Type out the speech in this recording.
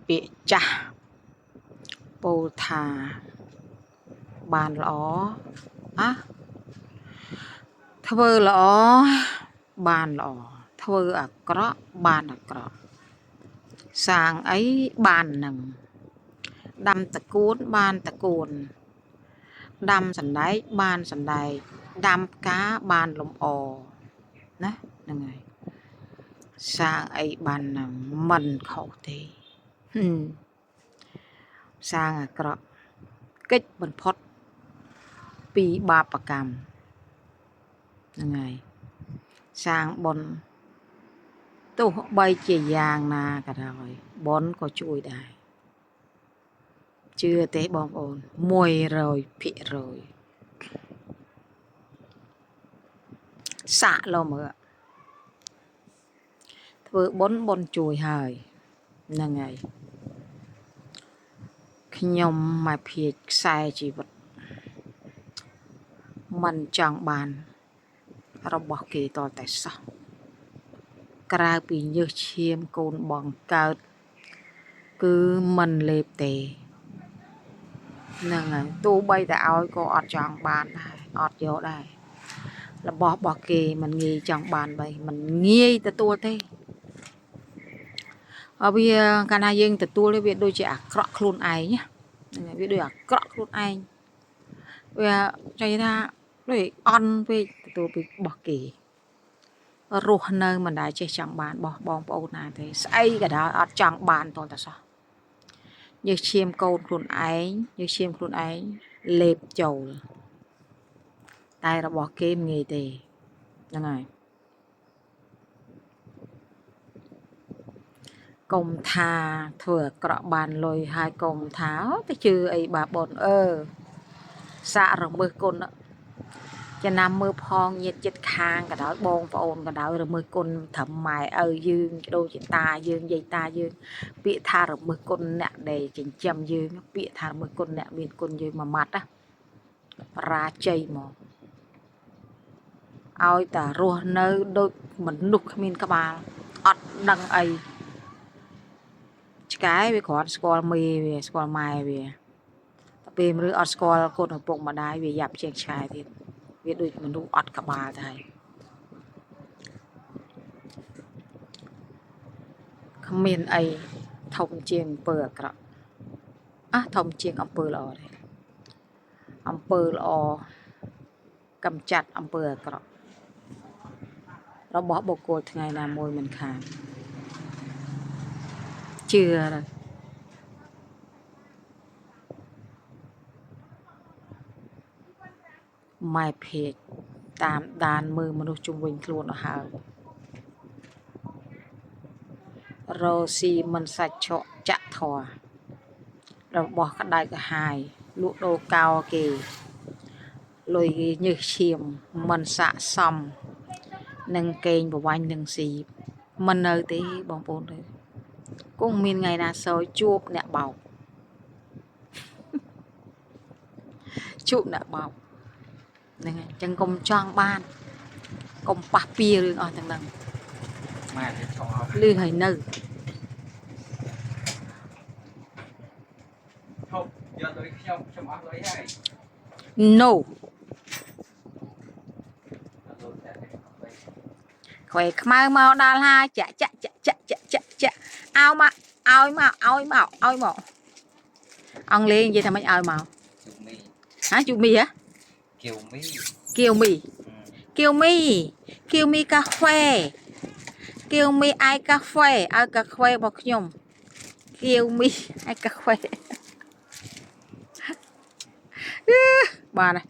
ពាក្យចាស់ពោលថាបានល្អធ្វើល្អបានល្អធ្វើអាក្រក់បានអាក្រក់សាងអីបាននឹងដាំតកួនបានតកួនដាំសណ្ដែកបានសណ្ដែកដាំផ្កាបានលំអណាហ្នឹងហើយសាងអីបាននឹងមិនខុសទេសាងអាក្រក់កិច្ចបំផុតពីបាបកម្មហ្នឹងហើយសាងបុណ្យទោះបីជាយ៉ាងណាក៏ដោយបុណ្យក៏ជួយដែរជឿទេបងប្អូន100%សាក់លោមើលធ្វើបុណ្យជួយហើយហ្នឹងហើយខ្ញុំមកភាជខ្សែជីវិតមិនចង់បានរបស់គេតតែសោះក្រៅពីញើសឈាមកូនបងកើតគឺមិនលេបទេហ្នឹងហើយទោះបីតែឲ្យក៏អត់ចង់បានដែរអត់យកដែររបស់គេមិនងាយចង់បានបីមិនងាយទទួលទេវាកាលណាយើងទទួលវាដូចជាអាក្រក់ខ្លួនឯងណាវាដូចអាក្រក់ខ្លួនឯងវាចង់ថាដូចអន់ពេកទទួលពីរបស់គេរស់នៅមិនដែលចេះចង់បានរបស់បងប្អូនណាទេស្អីក៏ដោយអត់ចង់បានតតែសោះញើសឈាមកូនខ្លួនឯងញើសឈាមខ្លួនឯងលេបចូលតែរបស់គេមិនងាយទេហ្នឹងហើយកុំថាធ្វើអាក្រក់បានលុយហើយកុំថាទៅជឿអីបាបុនសាក់រមើសគុណចំណាំមើលផងញាតិចិត្តខាងក៏ដោយបងប្អូនក៏ដោយរមើសគុណត្រឹមម៉ែឪយើងដូចជាតាយើងយាយតាយើងពាក្យថារមើសគុណអ្នកដែលចិញ្ចឹមយើងពាក្យថារមើសគុណអ្នកមានគុណយើងមួយម៉ាត់រាជ័យមកឲ្យតារស់នៅដូចមនុស្សគ្មានក្បាលអត់ដឹងអីឆ្កែវាគ្រាន់ស្គាល់មេវាស្គាល់ម៉ែវាតែពេលមនុស្សអត់ស្គាល់កូនឪពុកម្ដាយវាយ៉ាប់ជាងឆ្កែទៀតវាដូចមនុស្សអត់ក្បាលទៅហើយគ្មានអីធំជាងអំពើអាក្រក់ធំជាងអំពើល្អទេអំពើល្អកម្ចាត់អំពើអាក្រក់របស់បុគ្គលថ្ងៃណាមួយមិនខានជឿម៉ែភេកតាមដានមើលមនុស្សជុំវិញខ្លួនទៅហើយរោស៊ីមិនសាច់ឆក់ចាក់ធွာរបស់ក្តៅក្រហាយលក់ដូរកោគេលុយគេញើសឈាមមិនស័កសមនឹងកេងប្រវាញ់នឹងស៊ីមិននៅទេបងប្អូនទេគង់មានថ្ងៃណាសោយជួបអ្នកបោកជួបអ្នកបោកហ្នឹងហើយអញ្ចឹងកុំចង់បានកុំប៉ះពៀរឿងអស់ទាំងហ្នឹងម៉ែវាឆក់លឺហើយនៅហូបយកលុយខ្ញុំអស់លុយហើយ No ខ្វែខ្មៅមកដល់ហើយចាក់ឲ្យមកអង់គ្លេសនិយាយថាម៉េចឲ្យមកជូមីហ៎គៀវមីកាហ្វេគៀវមីអាយកាហ្វេឲ្យកាហ្វេរបស់ខ្ញុំគៀវមីអាយកាហ្វេបានហើយ